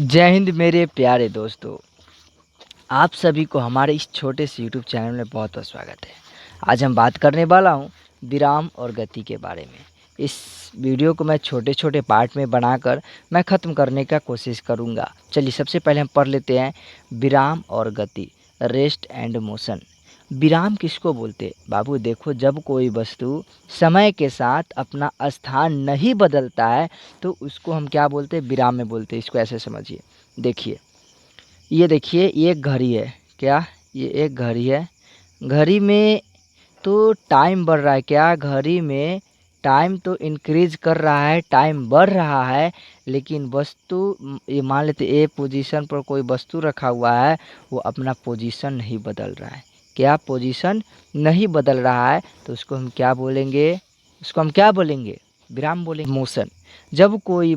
जय हिंद मेरे प्यारे दोस्तों। आप सभी को हमारे इस छोटे से यूट्यूब चैनल में बहुत बहुत स्वागत है। आज हम बात करने वाला हूँ विराम और गति के बारे में। इस वीडियो को मैं छोटे छोटे पार्ट में बनाकर मैं ख़त्म करने का कोशिश करूँगा। चलिए सबसे पहले हम पढ़ लेते हैं विराम और गति, रेस्ट एंड मोशन। विराम किसको बोलते बाबू? देखो, जब कोई वस्तु समय के साथ अपना स्थान नहीं बदलता है तो उसको हम क्या बोलते हैं? विराम में बोलते हैं। इसको ऐसे समझिए। देखिए, ये देखिए, ये एक घड़ी है। क्या? ये एक घड़ी है। घड़ी में तो टाइम बढ़ रहा है। क्या? घड़ी में टाइम तो इंक्रीज कर रहा है, टाइम बढ़ रहा है, लेकिन वस्तु ये मान लेते ए पोजीशन पर कोई वस्तु रखा हुआ है, वो अपना पोजीशन नहीं बदल रहा है। क्या? पोजीशन नहीं बदल रहा है तो उसको हम क्या बोलेंगे? उसको हम क्या बोलेंगे? विराम बोलेंगे। मोशन, जब कोई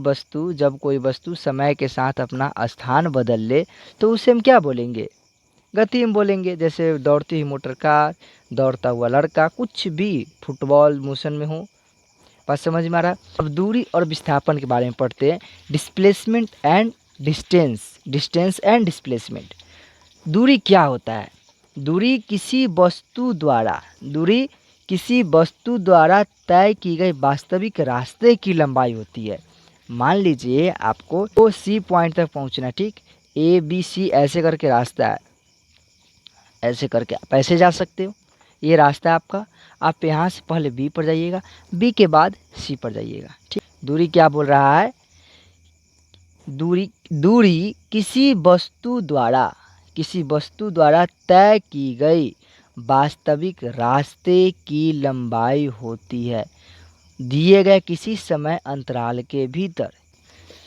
वस्तु समय के साथ अपना स्थान बदल ले तो उसे हम क्या बोलेंगे? गति में बोलेंगे। जैसे दौड़ती हुई मोटर कार, दौड़ता हुआ लड़का, कुछ भी, फुटबॉल मोशन में हो। बात समझ में आ रहा? अब दूरी और विस्थापन के बारे में पढ़ते हैं। Displacement and distance, distance and displacement. दूरी क्या होता है? दूरी किसी वस्तु द्वारा तय की गई वास्तविक रास्ते की लंबाई होती है। मान लीजिए आपको तो सी पॉइंट तक पहुंचना, ठीक? ए बी सी ऐसे करके रास्ता है, ऐसे करके आप ऐसे जा सकते हो। ये रास्ता है आपका। आप यहाँ से पहले बी पर जाइएगा, बी के बाद सी पर जाइएगा, ठीक? दूरी क्या बोल रहा है? दूरी किसी वस्तु द्वारा तय की गई वास्तविक रास्ते की लंबाई होती है दिए गए किसी समय अंतराल के भीतर।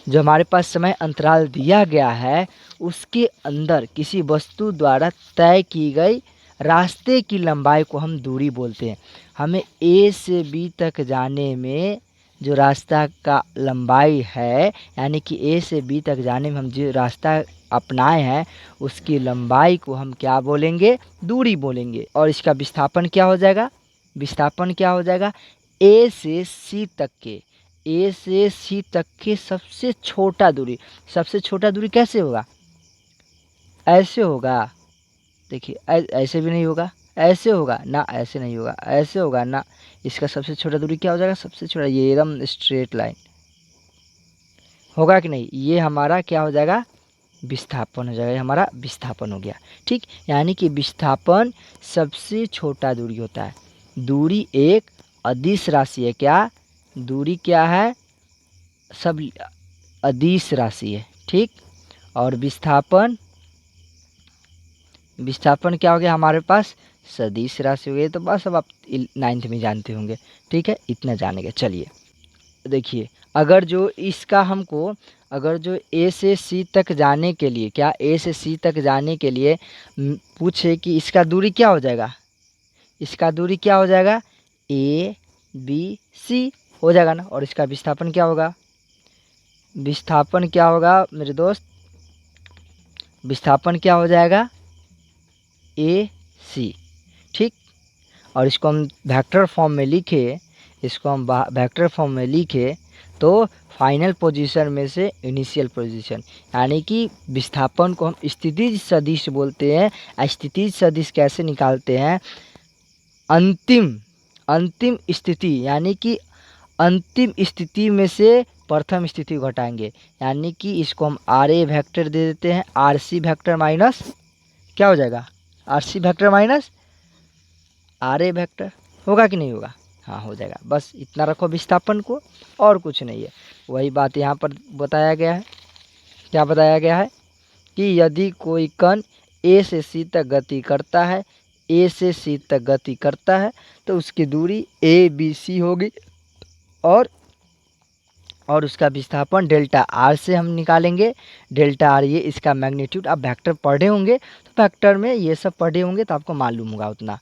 जो हमारे पास समय अंतराल दिया गया है उसके अंदर किसी वस्तु द्वारा तय की गई रास्ते की लंबाई को हम दूरी बोलते हैं। हमें ए से बी तक जाने में जो रास्ता का लंबाई है, यानी कि ए से बी तक जाने में हम जो रास्ता अपनाए हैं उसकी लंबाई को हम क्या बोलेंगे? दूरी बोलेंगे। और इसका विस्थापन क्या हो जाएगा? ए से सी तक के सबसे छोटा दूरी कैसे होगा? ऐसे होगा। देखिए, ऐसे भी नहीं होगा, ऐसे होगा ना, ऐसे नहीं होगा, ऐसे होगा ना। इसका सबसे छोटा दूरी क्या हो जाएगा? सबसे छोटा ये एकदम स्ट्रेट लाइन होगा कि नहीं? ये हमारा क्या हो जाएगा? विस्थापन हो जाएगा। ये हमारा विस्थापन हो गया, ठीक? यानी कि विस्थापन सबसे छोटा दूरी होता है। दूरी एक अदिश राशि है। क्या? दूरी क्या है? सब अदिश राशि है, ठीक? और विस्थापन क्या हो गया हमारे पास? सदिश राशि हो गई। तो बस अब आप 9th में जानते होंगे, ठीक है? इतना जानेंगे। चलिए देखिए, अगर जो ए से सी तक जाने के लिए, क्या ए से सी तक जाने के लिए पूछे कि इसका दूरी क्या हो जाएगा? इसका दूरी क्या हो जाएगा? ए बी सी हो जाएगा ना। और इसका विस्थापन क्या होगा? विस्थापन क्या होगा मेरे दोस्त? विस्थापन क्या हो जाएगा? ए सी, ठीक? और इसको हम वेक्टर फॉर्म में लिखे तो फाइनल पोजीशन में से इनिशियल पोजीशन, यानी कि विस्थापन को हम स्थितिज सदिश बोलते हैं। स्थितिज सदिश कैसे निकालते हैं? अंतिम स्थिति, यानी कि अंतिम स्थिति में से प्रथम स्थिति को घटाएंगे, यानी कि इसको हम आर ए वेक्टर दे देते हैं। आर सी वेक्टर माइनस क्या हो जाएगा? R C vector minus R A vector. होगा कि नहीं होगा? हाँ, हो जाएगा। बस इतना रखो विस्थापन को, और कुछ नहीं है। वही बात यहाँ पर बताया गया है। क्या बताया गया है? कि यदि कोई कण ए से सी तक गति करता है तो उसकी दूरी ए बी सी होगी, और उसका विस्थापन डेल्टा आर से हम निकालेंगे। डेल्टा आर, ये इसका मैग्नीट्यूड। आप वेक्टर पढ़े होंगे तो वेक्टर में ये सब पढ़े होंगे तो आपको मालूम होगा उतना।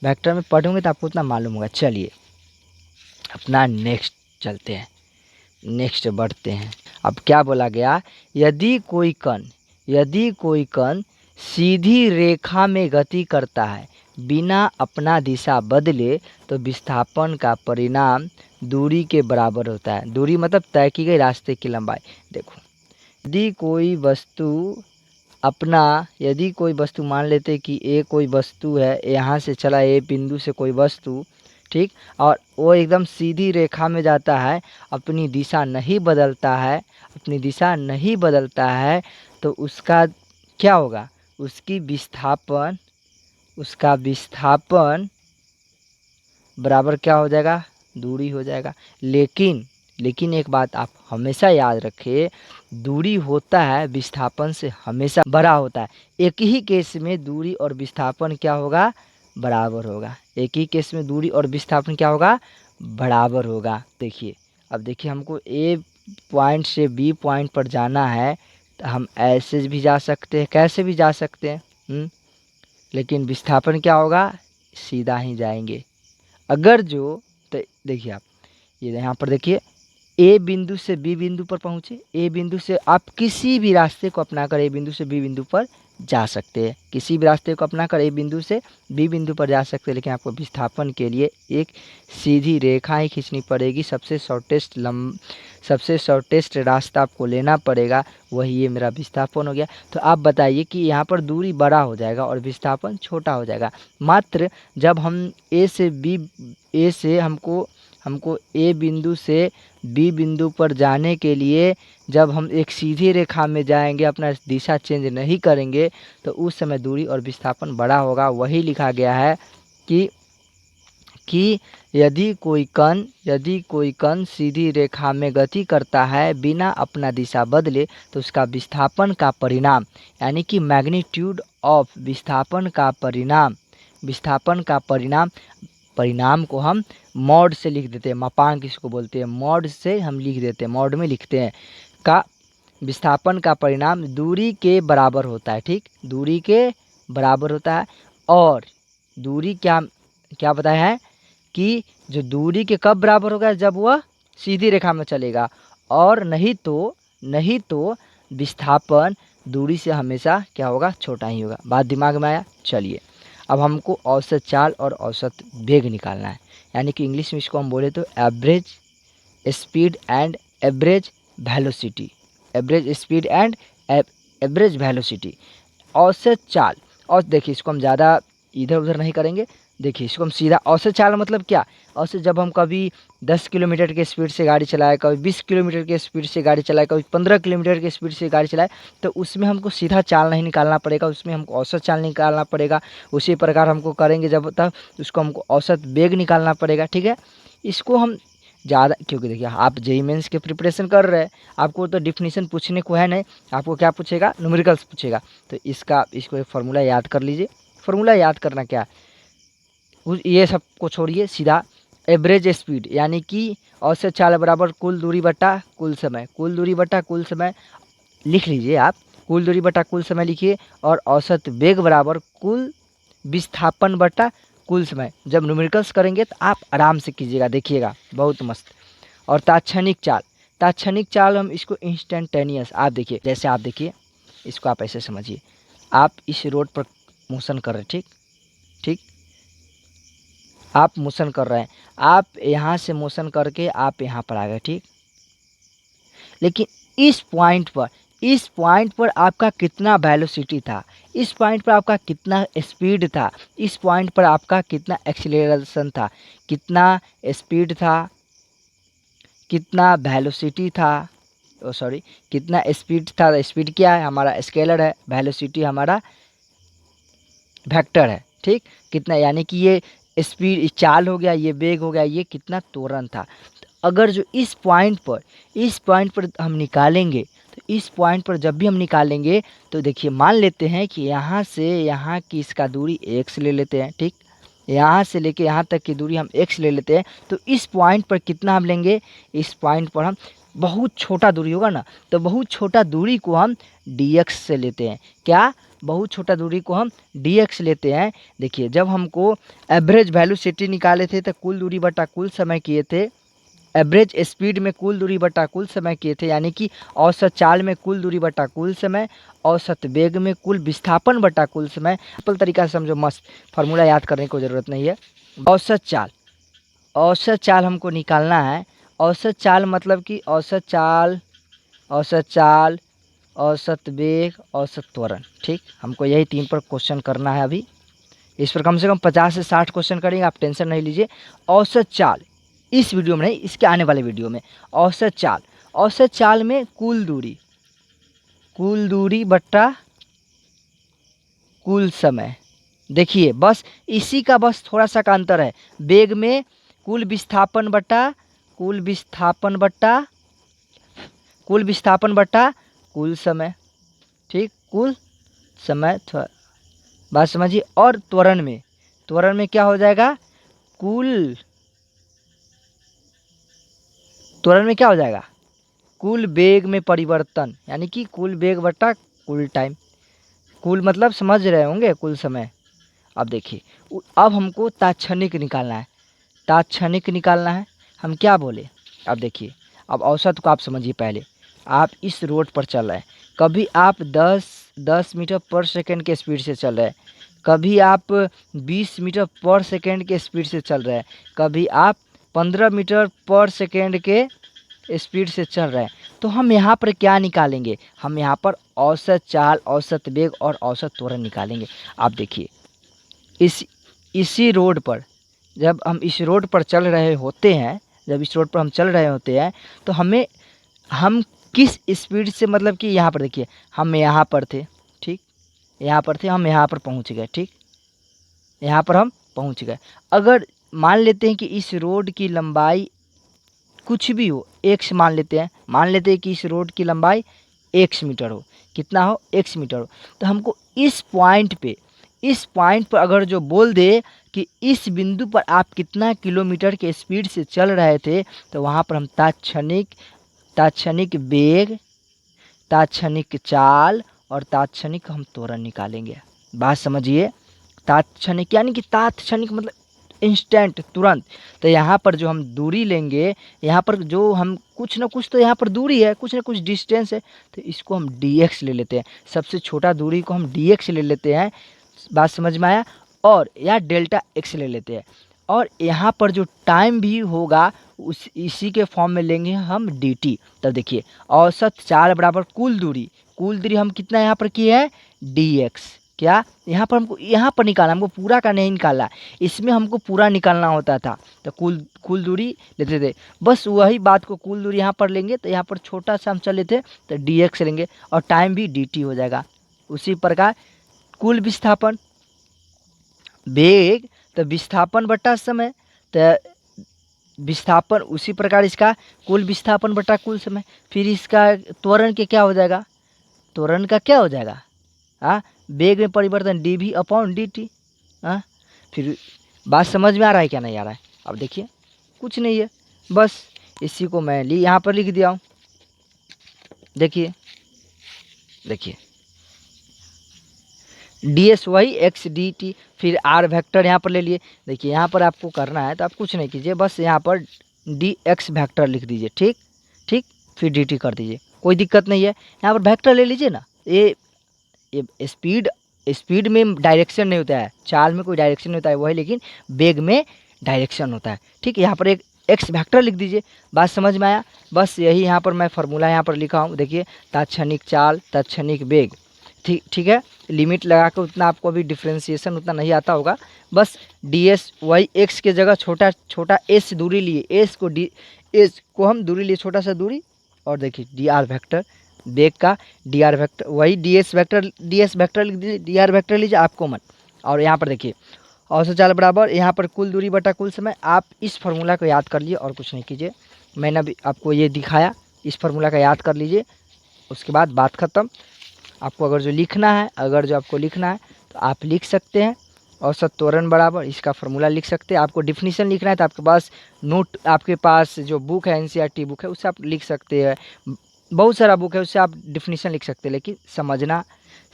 वेक्टर में पढ़े होंगे तो आपको उतना मालूम होगा। चलिए अपना नेक्स्ट चलते हैं, नेक्स्ट बढ़ते हैं। अब क्या बोला गया? यदि कोई कण सीधी रेखा में गति करता है बिना अपना दिशा बदले तो विस्थापन का परिणाम दूरी के बराबर होता है। दूरी मतलब तय की गई रास्ते की लंबाई। देखो, यदि कोई वस्तु यदि कोई वस्तु मान लेते कि ए कोई वस्तु है, यहाँ से चला ए बिंदु से कोई वस्तु, ठीक, और वो एकदम सीधी रेखा में जाता है, अपनी दिशा नहीं बदलता है, अपनी दिशा नहीं बदलता है, तो उसका क्या होगा, उसका विस्थापन बराबर क्या हो जाएगा, दूरी हो जाएगा। लेकिन एक बात आप हमेशा याद रखें, दूरी होता है विस्थापन से हमेशा बड़ा होता है। एक ही केस में दूरी और विस्थापन क्या होगा, बराबर होगा। एक ही केस में दूरी और विस्थापन क्या होगा, बराबर होगा। देखिए, अब देखिए हमको ए पॉइंट से बी पॉइंट पर जाना है, तो हम ऐसे भी जा सकते हैं, कैसे भी जा सकते हैं, लेकिन विस्थापन क्या होगा, सीधा ही जाएंगे। अगर जो तो देखिए आप ये यहाँ पर देखिए, ए बिंदु से बी बिंदु पर पहुँचे, ए बिंदु से आप किसी भी रास्ते को अपनाकर ए बिंदु से बी बिंदु पर जा सकते हैं, किसी भी रास्ते को अपनाकर ए बिंदु से बी बिंदु पर जा सकते हैं। लेकिन आपको विस्थापन के लिए एक सीधी रेखा ही खींचनी पड़ेगी, सबसे शॉर्टेस्ट रास्ता आपको लेना पड़ेगा, वही ये मेरा विस्थापन हो गया। तो आप बताइए कि यहाँ पर दूरी बड़ा हो जाएगा और विस्थापन छोटा हो जाएगा। मात्र जब हम ए से हमको ए बिंदु से बी बिंदु पर जाने के लिए जब हम एक सीधी रेखा में जाएंगे, अपना दिशा चेंज नहीं करेंगे, तो उस समय दूरी और विस्थापन बड़ा होगा। वही लिखा गया है कि यदि कोई कण सीधी रेखा में गति करता है बिना अपना दिशा बदले, तो उसका विस्थापन का परिणाम, यानी कि मैग्नीट्यूड ऑफ विस्थापन का परिणाम को हम मॉड से लिख देते हैं। मापांक इसको बोलते हैं, मॉड से हम लिख देते हैं, मॉड में लिखते हैं। का विस्थापन का परिणाम दूरी के बराबर होता है, ठीक, दूरी के बराबर होता है। और दूरी क्या बताया है कि जो दूरी के कब बराबर होगा, जब वह सीधी रेखा में चलेगा, और नहीं तो विस्थापन दूरी से हमेशा क्या होगा, छोटा ही होगा। बात दिमाग में आया। चलिए, अब हमको औसत चाल और औसत वेग निकालना है, यानी कि इंग्लिश में इसको हम बोले तो average speed and average velocity, औसत चाल। और देखिए, इसको हम ज़्यादा इधर उधर नहीं करेंगे। देखिए, इसको हम सीधा औसत चाल मतलब क्या, औसत जब हम कभी 10 किलोमीटर के स्पीड से गाड़ी चलाए, कभी 20 किलोमीटर के स्पीड से गाड़ी चलाए, कभी 15 किलोमीटर के स्पीड से गाड़ी चलाए, तो उसमें हमको सीधा चाल नहीं निकालना पड़ेगा, उसमें हमको औसत चाल निकालना पड़ेगा। उसी प्रकार हमको करेंगे जब तक उसको हमको औसत वेग निकालना पड़ेगा, ठीक है। इसको हम ज़्यादा, क्योंकि देखिए आप जेईई मेंस के प्रिपरेशन कर रहे हैं, आपको तो डिफिनीशन पूछने को है नहीं, आपको क्या पूछेगा, न्यूमेरिकल्स पूछेगा। तो इसको एक फार्मूला याद कर लीजिए। फार्मूला याद करना क्या, ये सब को छोड़िए, सीधा एवरेज स्पीड, यानी कि औसत चाल बराबर कुल दूरी बटा कुल समय लिख लीजिए आप, कुल दूरी बटा कुल समय लिखिए। और औसत वेग बराबर कुल विस्थापन बटा कुल समय। जब न्यूमेरिकल्स करेंगे तो आप आराम से कीजिएगा, देखिएगा बहुत मस्त। और तात्क्षणिक चाल हम इसको इंस्टेंटेनियस, आप देखिए, जैसे आप देखिए, इसको आप ऐसे समझिए, आप इस रोड पर मोशन कर रहे हैं, ठीक, आप मोशन कर रहे हैं, आप यहाँ से मोशन करके आप यहाँ पर आ गए, ठीक। लेकिन इस पॉइंट पर आपका कितना वेलोसिटी था, इस पॉइंट पर आपका कितना स्पीड था, इस पॉइंट पर आपका कितना एक्सीलरेशन था, कितना स्पीड था, कितना वेलोसिटी था, कितना स्पीड था। स्पीड क्या है, हमारा स्केलर है, वेलोसिटी हमारा वेक्टर है, ठीक। कितना, यानी कि ये स्पीड चाल हो गया, ये वेग हो गया, ये कितना त्वरण था। अगर जो इस पॉइंट पर हम निकालेंगे, तो इस पॉइंट पर जब भी हम निकालेंगे, तो देखिए, मान लेते हैं कि यहाँ से यहाँ की इसका दूरी x ले लेते हैं, ठीक, यहाँ से लेके यहाँ तक की दूरी हम x ले लेते हैं। तो इस पॉइंट पर कितना हम लेंगे, इस पॉइंट पर हम बहुत छोटा दूरी होगा ना, तो बहुत छोटा दूरी को हम dx से लेते हैं। क्या, बहुत छोटा दूरी को हम dx लेते हैं। देखिए, जब हमको एवरेज वेलोसिटी निकाले थे तो कुल दूरी बटा कुल समय किए थे, एवरेज स्पीड में कुल दूरी बटा कुल समय किए थे, यानी कि औसत चाल में कुल दूरी बटा कुल समय, औसत वेग में कुल विस्थापन बटा कुल समय। सिंपल तरीका से समझो, मस्त, फार्मूला याद करने की ज़रूरत नहीं है। औसत चाल हमको निकालना है। औसत चाल मतलब कि औसत चाल औसत वेग, औसत त्वरण। ठीक, हमको यही 3 पर क्वेश्चन करना है अभी। इस पर कम से कम 50 से 60 क्वेश्चन करेंगे, आप टेंशन नहीं लीजिए। औसत चाल, इस वीडियो में नहीं, इसके आने वाले वीडियो में। औसत चाल, औसत चाल में कुल दूरी बट्टा कुल समय। देखिए बस इसी का बस थोड़ा सा का अंतर है। वेग में कुल विस्थापन बट्टा कुल विस्थापन बट्टा कुल समय। ठीक, कुल समय, थोड़ा बात समझिए। और त्वरण में क्या हो जाएगा, त्वरण में क्या हो जाएगा, कुल वेग में परिवर्तन, यानी कि कुल वेग बट्टा कुल टाइम। कुल मतलब समझ रहे होंगे, कुल समय। अब देखिए, अब हमको तात्क्षणिक निकालना है। हम क्या बोले, अब देखिए, अब औसत को आप समझिए। पहले आप इस रोड पर चल रहे हैं, कभी आप 10 मीटर पर सेकंड के स्पीड से चल रहे हैं, कभी आप 20 मीटर पर सेकंड के स्पीड से चल रहे हैं, कभी आप 15 मीटर पर सेकंड के स्पीड से चल रहे हैं। तो हम यहाँ पर क्या निकालेंगे, हम यहाँ पर औसत चाल, औसत वेग और औसत त्वरण निकालेंगे। आप देखिए, इसी रोड पर जब हम इस रोड पर चल रहे होते हैं, तो हम किस स्पीड से, मतलब कि यहाँ पर देखिए, हम यहाँ पर थे। ठीक, यहाँ पर थे, हम यहाँ पर पहुँच गए। ठीक, यहाँ पर हम पहुँच गए। अगर मान लेते हैं कि इस रोड की लंबाई कुछ भी हो, x मान लेते हैं कि इस रोड की लंबाई x मीटर हो। कितना हो, x मीटर हो। तो हमको इस पॉइंट पर अगर जो बोल दे कि इस बिंदु पर आप कितना किलोमीटर के स्पीड से चल रहे थे, तो वहाँ पर हम तात्क्षणिक वेग, तात्क्षणिक चाल और तात्क्षणिक हम त्वरण निकालेंगे। बात समझिए, तात्क्षणिक यानी कि तात्क्षणिक मतलब इंस्टेंट, तुरंत। तो यहाँ पर जो हम दूरी लेंगे, यहाँ पर जो हम कुछ ना कुछ तो यहाँ पर दूरी है, कुछ ना कुछ डिस्टेंस है, तो इसको हम dx ले लेते हैं। सबसे छोटा दूरी को हम dx ले लेते हैं। बात समझ में आया। और या डेल्टा x ले लेते हैं। और यहाँ पर जो टाइम भी होगा इसी के फॉर्म में लेंगे हम dt। तब देखिए, औसत चाल बराबर कुल दूरी हम कितना यहाँ पर किए हैं, dx। क्या यहाँ पर हमको निकालना, हमको पूरा का नहीं निकालना, इसमें हमको पूरा निकालना होता था। तो कुल दूरी लेते थे, बस वही बात को कुल दूरी यहाँ पर लेंगे, तो यहाँ पर छोटा सा हम चल लेते तो dx लेंगे और टाइम भी dt हो जाएगा। उसी प्रकार कुल विस्थापन, वेग तो विस्थापन बटा समय, तो विस्थापन उसी प्रकार इसका कुल विस्थापन बटा कुल समय। फिर इसका त्वरण के क्या हो जाएगा, त्वरण का क्या हो जाएगा, वेग में परिवर्तन dv/dt। फिर बात समझ में आ रहा है क्या, नहीं आ रहा है। अब देखिए, कुछ नहीं है, बस इसी को मैं यहाँ पर लिख दिया हूँ। देखिए ds वही x dt, फिर r वेक्टर यहाँ पर ले लिए। देखिए यहाँ पर आपको करना है तो आप कुछ नहीं कीजिए, बस यहाँ पर dx वेक्टर लिख दीजिए। ठीक, फिर dt कर दीजिए, कोई दिक्कत नहीं है। यहाँ पर वेक्टर ले लीजिए ना। ये स्पीड में डायरेक्शन नहीं होता है, चाल में कोई डायरेक्शन नहीं होता है वही, लेकिन वेग में डायरेक्शन होता है। ठीक, यहाँ पर एक x वेक्टर लिख दीजिए। बात समझ में आया। बस यही यहाँ पर मैं फार्मूला यहाँ पर लिखा हूँ। देखिए, तात्क्षणिक चाल, तात्क्षणिक वेग। ठीक है, लिमिट लगा के उतना आपको अभी डिफ्रेंशिएशन उतना नहीं आता होगा। बस ds वही x के जगह छोटा s दूरी लिए, s को हम दूरी लिए, छोटा सा दूरी। और देखिए dr वेक्टर, वेग का dr वेक्टर वही ds वेक्टर लिख दीजिए, dr वेक्टर लीजिए आप कॉमन। और यहाँ पर देखिए, औसत चाल बराबर यहाँ पर कुल दूरी बटा कुल समय। आप इस फार्मूला को याद कर लिए और कुछ नहीं कीजिए। मैंने अभी आपको ये दिखाया, इस फार्मूला का याद कर लीजिए, उसके बाद बात ख़त्म। आपको अगर जो आपको लिखना है तो आप लिख सकते हैं। औसत त्वरण बराबर इसका फार्मूला लिख सकते हैं। आपको डिफिनीशन लिखना है तो आपके पास आपके पास जो बुक है, NCERT बुक है, उससे आप लिख सकते हैं। बहुत सारा बुक है, उससे आप डिफिनीशन लिख सकते हैं, लेकिन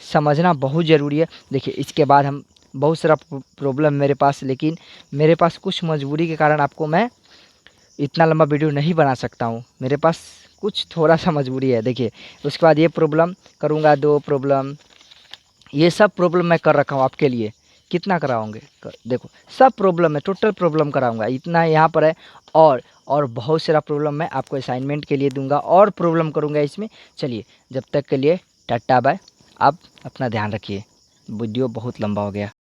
समझना बहुत ज़रूरी है। देखिए, इसके बाद हम बहुत सारा प्रॉब्लम मेरे पास, लेकिन मेरे पास कुछ मजबूरी के कारण आपको मैं इतना लंबा वीडियो नहीं बना सकता हूँ। मेरे पास कुछ थोड़ा सा मजबूरी है। देखिए, उसके बाद ये प्रॉब्लम करूँगा, 2 प्रॉब्लम, ये सब प्रॉब्लम मैं कर रखा हूँ आपके लिए। कितना कराओगे, देखो सब प्रॉब्लम है, टोटल प्रॉब्लम कराऊंगा, इतना यहाँ पर है। और बहुत सारा प्रॉब्लम मैं आपको असाइनमेंट के लिए दूंगा और प्रॉब्लम करूंगा इसमें। चलिए, जब तक के लिए टाटा बाय। आप अपना ध्यान रखिए। वीडियो बहुत लंबा हो गया।